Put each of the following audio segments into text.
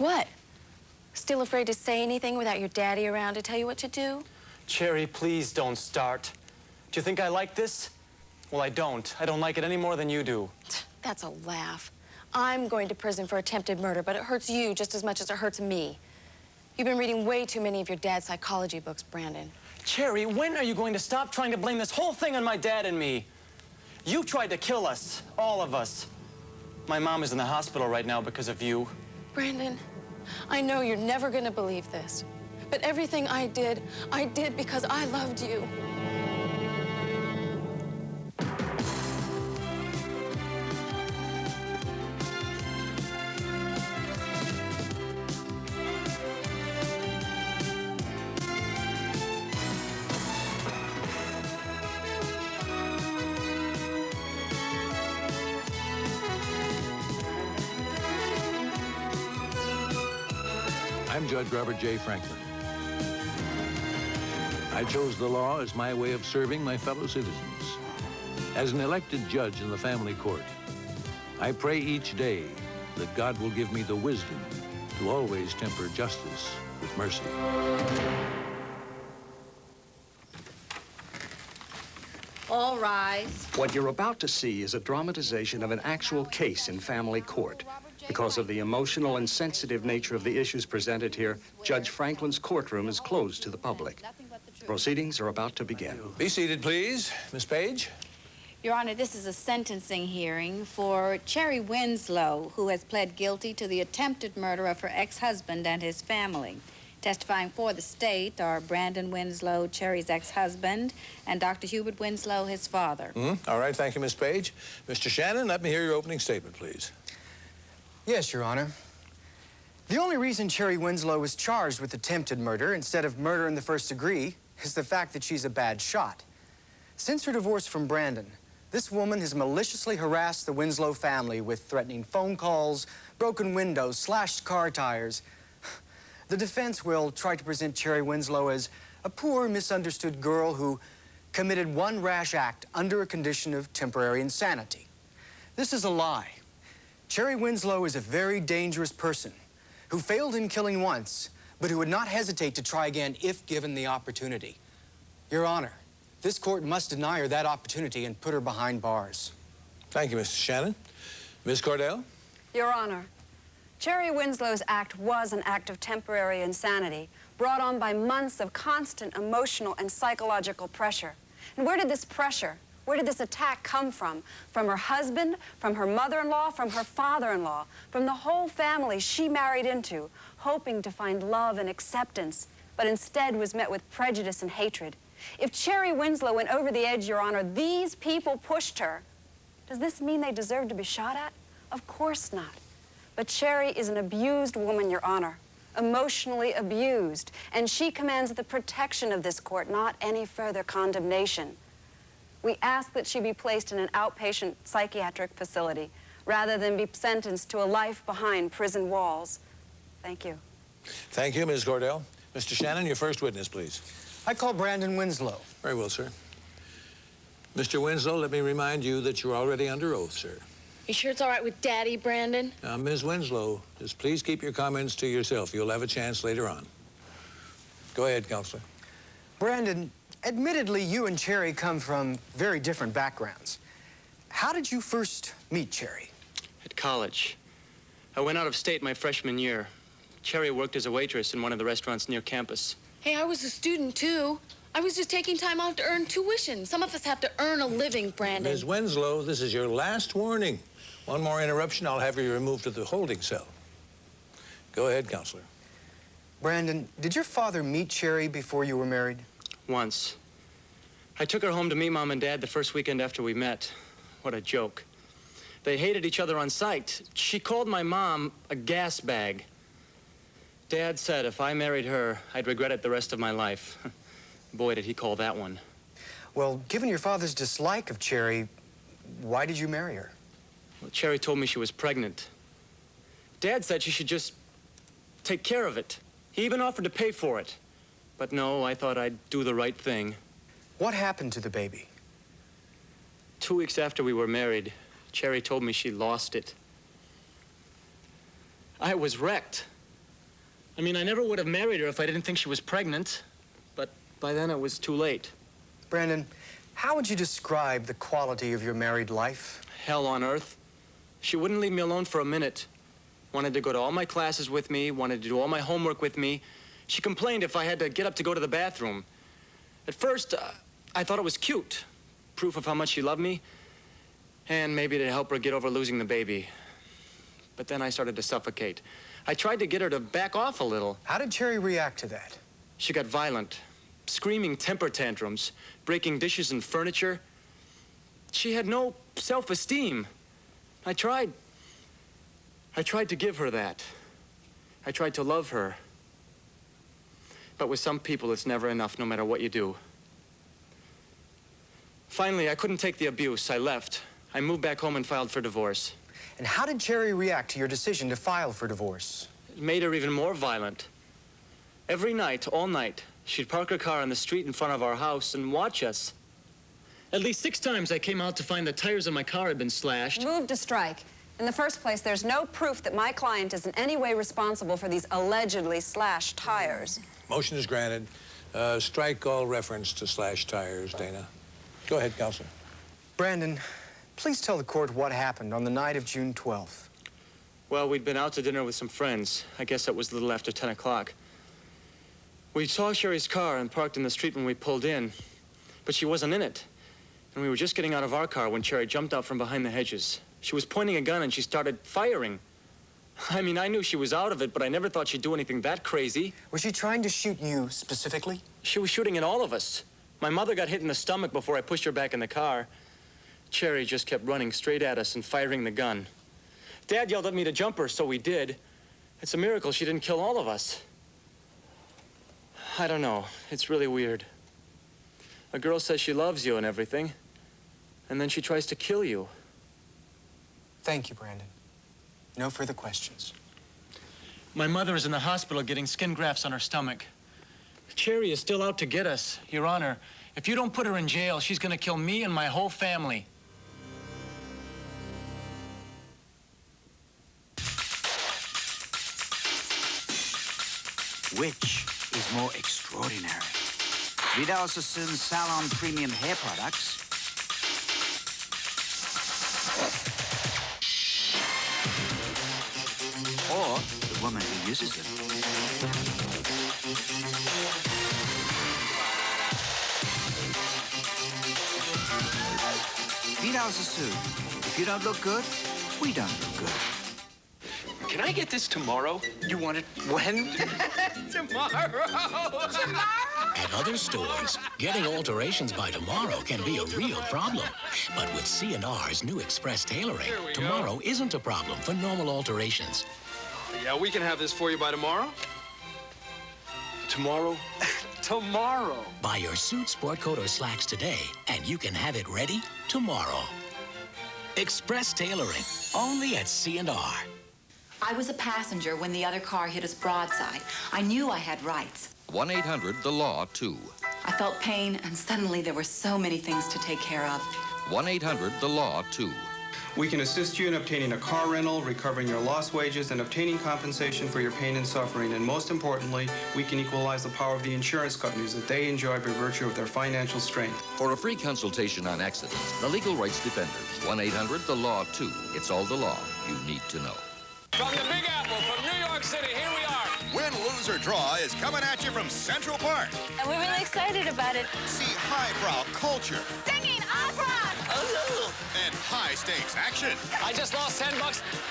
What? Still afraid to say anything without your daddy around to tell you what to do? Cherry, please don't start. Do you think I like this? Well, I don't. I don't like it any more than you do. That's a laugh. I'm going to prison for attempted murder, but it hurts you just as much as it hurts me. You've been reading way too many of your dad's psychology books, Brandon. Cherry, when are you going to stop trying to blame this whole thing on my dad and me? You tried to kill us, all of us. My mom is in the hospital right now because of you. Brandon, I know you're never going to believe this, but everything I did because I loved you. I'm Judge Robert J. Franklin. I chose the law as my way of serving my fellow citizens. As an elected judge in the family court, I pray each day that God will give me the wisdom to always temper justice with mercy. All rise. What you're about to see is a dramatization of an actual case in family court. Because of the emotional and sensitive nature of the issues presented here, Judge Franklin's courtroom is closed to the public. Proceedings are about to begin. Be seated, please. Miss Page. Your Honor, this is a sentencing hearing for Cherry Winslow, who has pled guilty to the attempted murder of her ex-husband and his family. Testifying for the state are Brandon Winslow, Cherry's ex-husband, and Dr. Hubert Winslow, his father. All right, thank you, Miss Page. Mr. Shannon, let me hear your opening statement, please. Yes, Your Honor. The only reason Cherry Winslow was charged with attempted murder instead of murder in the first degree is the fact that she's a bad shot. Since her divorce from Brandon, this woman has maliciously harassed the Winslow family with threatening phone calls, broken windows, slashed car tires. The defense will try to present Cherry Winslow as a poor, misunderstood girl who committed one rash act under a condition of temporary insanity. This is a lie. Cherry Winslow is a very dangerous person who failed in killing once, but who would not hesitate to try again if given the opportunity. Your Honor, this court must deny her that opportunity and put her behind bars. Thank you, Mr. Shannon. Miss Cordell? Your Honor, Cherry Winslow's act was an act of temporary insanity brought on by months of constant emotional and psychological pressure. And where did this pressure, where did this attack come from? From her husband, from her mother-in-law, from her father-in-law, from the whole family she married into, hoping to find love and acceptance, but instead was met with prejudice and hatred. If Cherry Winslow went over the edge, Your Honor, these people pushed her. Does this mean they deserve to be shot at? Of course not. But Cherry is an abused woman, Your Honor, emotionally abused, and she commands the protection of this court, not any further condemnation. We ask that she be placed in an outpatient psychiatric facility rather than be sentenced to a life behind prison walls. Thank you. Thank you, Ms. Cordell. Mr. Shannon, your first witness, please. I call Brandon Winslow. Very well, sir. Mr. Winslow, let me remind you that you're already under oath, sir. You sure it's all right with Daddy, Brandon? Now, Ms. Winslow, just please keep your comments to yourself. You'll have a chance later on. Go ahead, Counselor. Brandon, admittedly, you and Cherry come from very different backgrounds. How did you first meet Cherry? At college. I went out of state my freshman year. Cherry worked as a waitress in one of the restaurants near campus. Hey, I was a student, too. I was just taking time off to earn tuition. Some of us have to earn a living, Brandon. Ms. Winslow, this is your last warning. One more interruption, I'll have you removed to the holding cell. Go ahead, Counselor. Brandon, did your father meet Cherry before you were married? Once. I took her home to meet Mom and Dad the first weekend after we met. What a joke. They hated each other on sight. She called my mom a gas bag. Dad said if I married her, I'd regret it the rest of my life. Boy, did he call that one. Well, given your father's dislike of Cherry, why did you marry her? Well, Cherry told me she was pregnant. Dad said she should just take care of it. He even offered to pay for it. But no, I thought I'd do the right thing. What happened to the baby? 2 weeks after we were married, Cherry told me she lost it. I was wrecked. I mean, I never would have married her if I didn't think she was pregnant. But by then it was too late. Brandon, how would you describe the quality of your married life? Hell on earth. She wouldn't leave me alone for a minute. Wanted to go to all my classes with me, wanted to do all my homework with me. She complained if I had to get up to go to the bathroom. At first, I thought it was cute. Proof of how much she loved me. And maybe to help her get over losing the baby. But then I started to suffocate. I tried to get her to back off a little. How did Cherry react to that? She got violent, screaming temper tantrums, breaking dishes and furniture. She had no self-esteem. I tried to give her that. I tried to love her. But with some people, it's never enough, no matter what you do. Finally, I couldn't take the abuse. I left. I moved back home and filed for divorce. And how did Cherry react to your decision to file for divorce? It made her even more violent. Every night, all night, she'd park her car on the street in front of our house and watch us. At least 6 times I came out to find the tires of my car had been slashed. Move to strike. In the first place, there's no proof that my client is in any way responsible for these allegedly slashed tires. Motion is granted. Strike all reference to slashed tires, Dana. Go ahead, Counselor. Brandon, please tell the court what happened on the night of June 12th. Well, we'd been out to dinner with some friends. I guess that was a little after 10 o'clock. We saw Sherry's car and parked in the street when we pulled in, but she wasn't in it. And we were just getting out of our car when Cherry jumped out from behind the hedges. She was pointing a gun and she started firing. I mean, I knew she was out of it, but I never thought she'd do anything that crazy. Was she trying to shoot you specifically? She was shooting at all of us. My mother got hit in the stomach before I pushed her back in the car. Cherry just kept running straight at us and firing the gun. Dad yelled at me to jump her, so we did. It's a miracle she didn't kill all of us. I don't know. It's really weird. A girl says she loves you and everything, and then she tries to kill you. Thank you, Brandon. No further questions. My mother is in the hospital getting skin grafts on her stomach. Cherry is still out to get us, Your Honor. If you don't put her in jail, she's gonna kill me and my whole family. Which is more extraordinary? Vidal Sassoon Salon Premium Hair Products or the woman who uses them? Vidal Sassoon. If you don't look good, we don't look good. Can I get this tomorrow? You want it when? Tomorrow! At other stores, getting alterations by tomorrow can be a real problem. But with C&R's new express tailoring, tomorrow isn't a problem for normal alterations. Yeah, we can have this for you by tomorrow. Tomorrow? Tomorrow! Buy your suit, sport coat, or slacks today, and you can have it ready tomorrow. Express tailoring, only at C&R. I was a passenger when the other car hit us broadside. I knew I had rights. 1-800-THE-LAW, 2. I felt pain, and suddenly there were so many things to take care of. 1-800-THE-LAW, 2. We can assist you in obtaining a car rental, recovering your lost wages, and obtaining compensation for your pain and suffering. And most importantly, we can equalize the power of the insurance companies that they enjoy by virtue of their financial strength. For a free consultation on accidents, the Legal Rights Defenders, 1-800-THE-LAW, 2. It's all the law you need to know. From the Big Apple, from New York City, here we are. Win, Lose, or Draw is coming at you from Central Park. And we're really excited about it. See highbrow culture. Singing opera! And high-stakes action. I just lost $10.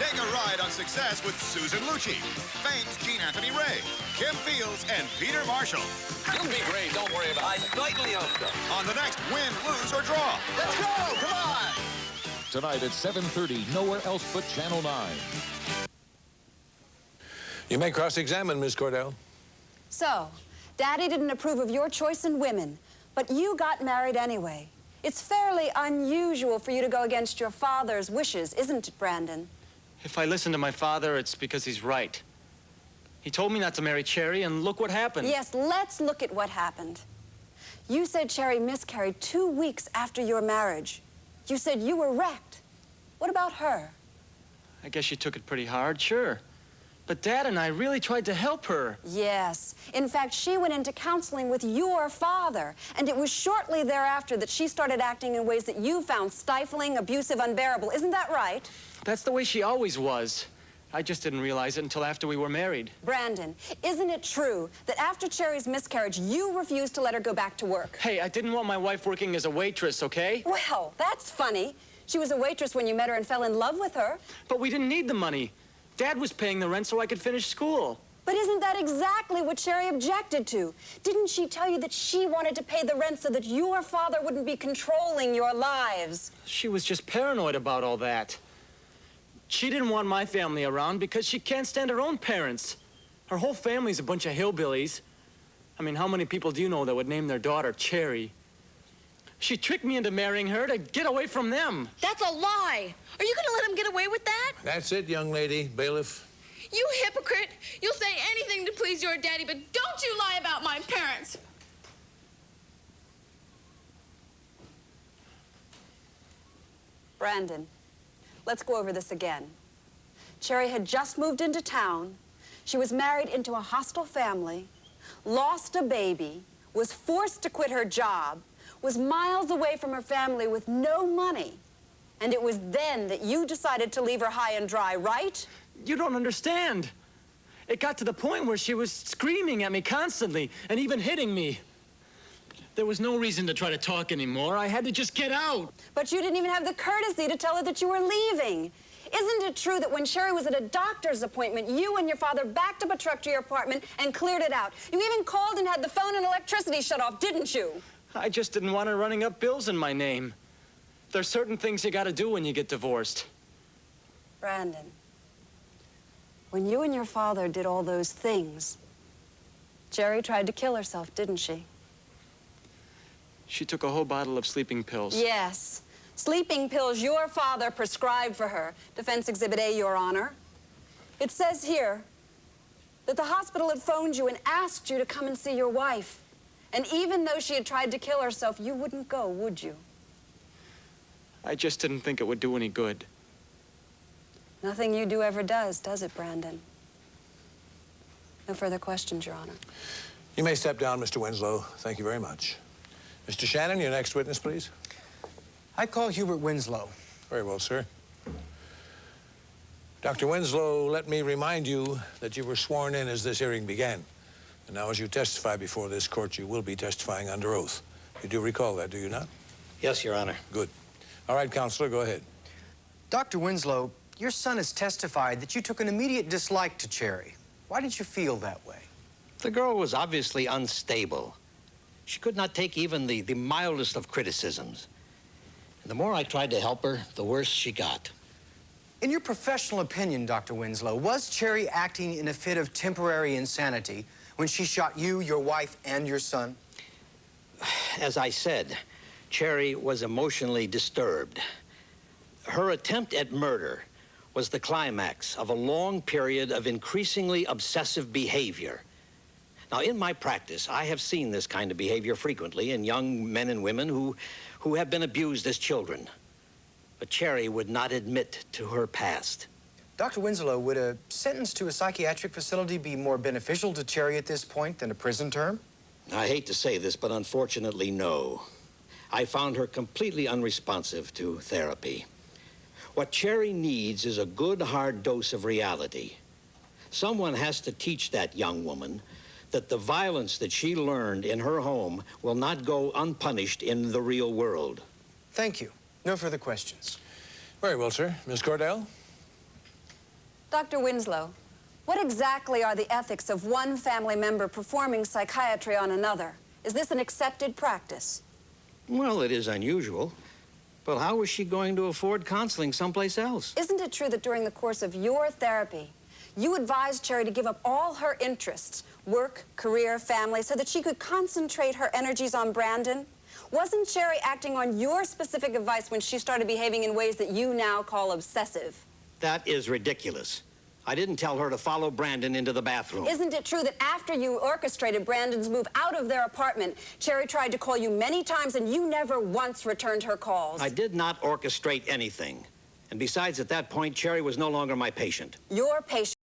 Take a ride on success with Susan Lucci, famed Gene Anthony Ray, Kim Fields, and Peter Marshall. You'll be great, don't worry about it. I certainly hope so. On the next Win, Lose, or Draw. Let's go, come on! Tonight at 7:30, nowhere else but Channel 9. You may cross-examine, Ms. Cordell. So, Daddy didn't approve of your choice in women, but you got married anyway. It's fairly unusual for you to go against your father's wishes, isn't it, Brandon? If I listen to my father, it's because he's right. He told me not to marry Cherry, and look what happened. Yes, let's look at what happened. You said Cherry miscarried 2 weeks after your marriage. You said you were wrecked. What about her? I guess she took it pretty hard, sure. But Dad and I really tried to help her. Yes. In fact, she went into counseling with your father, and it was shortly thereafter that she started acting in ways that you found stifling, abusive, unbearable. Isn't that right? That's the way she always was. I just didn't realize it until after we were married. Brandon, isn't it true that after Cherry's miscarriage, you refused to let her go back to work? Hey, I didn't want my wife working as a waitress, okay? Well, that's funny. She was a waitress when you met her and fell in love with her. But we didn't need the money. Dad was paying the rent so I could finish school. But isn't that exactly what Cherry objected to? Didn't she tell you that she wanted to pay the rent so that your father wouldn't be controlling your lives? She was just paranoid about all that. She didn't want my family around because she can't stand her own parents. Her whole family's a bunch of hillbillies. I mean, how many people do you know that would name their daughter Cherry? She tricked me into marrying her to get away from them. That's a lie. Are you going to let him get away with that? That's it, young lady. Bailiff. You hypocrite. You'll say anything to please your daddy, but don't you lie about my parents. Brandon, let's go over this again. Cherry had just moved into town. She was married into a hostile family, lost a baby, was forced to quit her job, was miles away from her family with no money. And it was then that you decided to leave her high and dry, right? You don't understand. It got to the point where she was screaming at me constantly and even hitting me. There was no reason to try to talk anymore. I had to just get out. But you didn't even have the courtesy to tell her that you were leaving. Isn't it true that when Cherry was at a doctor's appointment, you and your father backed up a truck to your apartment and cleared it out? You even called and had the phone and electricity shut off, didn't you? I just didn't want her running up bills in my name. There's certain things you gotta do when you get divorced. Brandon, when you and your father did all those things, Cherry tried to kill herself, didn't she? She took a whole bottle of sleeping pills. Yes. Sleeping pills your father prescribed for her. Defense Exhibit A, Your Honor. It says here that the hospital had phoned you and asked you to come and see your wife. And even though she had tried to kill herself, you wouldn't go, would you? I just didn't think it would do any good. Nothing you do ever does it, Brandon? No further questions, Your Honor. You may step down, Mr. Winslow. Thank you very much. Mr. Shannon, your next witness, please. I call Hubert Winslow. Very well, sir. Dr. Winslow, let me remind you that you were sworn in as this hearing began. And now, as you testify before this court, you will be testifying under oath. You do recall that, do you not? Yes, Your Honor. Good. All right, Counselor, go ahead. Dr. Winslow, your son has testified that you took an immediate dislike to Cherry. Why did you feel that way? The girl was obviously unstable. She could not take even the mildest of criticisms. And the more I tried to help her, the worse she got. In your professional opinion, Dr. Winslow, was Cherry acting in a fit of temporary insanity when she shot you, your wife, and your son? As I said, Cherry was emotionally disturbed. Her attempt at murder was the climax of a long period of increasingly obsessive behavior. Now, in my practice, I have seen this kind of behavior frequently in young men and women who have been abused as children. But Cherry would not admit to her past. Dr. Winslow, would a sentence to a psychiatric facility be more beneficial to Cherry at this point than a prison term? I hate to say this, but unfortunately, no. I found her completely unresponsive to therapy. What Cherry needs is a good, hard dose of reality. Someone has to teach that young woman that the violence that she learned in her home will not go unpunished in the real world. Thank you. No further questions. Very well, sir. Ms. Cordell? Dr. Winslow, what exactly are the ethics of one family member performing psychiatry on another? Is this an accepted practice? Well, it is unusual. But how was she going to afford counseling someplace else? Isn't it true that during the course of your therapy, you advised Cherry to give up all her interests, work, career, family, so that she could concentrate her energies on Brandon? Wasn't Cherry acting on your specific advice when she started behaving in ways that you now call obsessive? That is ridiculous. I didn't tell her to follow Brandon into the bathroom. Isn't it true that after you orchestrated Brandon's move out of their apartment, Cherry tried to call you many times and you never once returned her calls? I did not orchestrate anything. And besides, at that point, Cherry was no longer my patient. Your patient.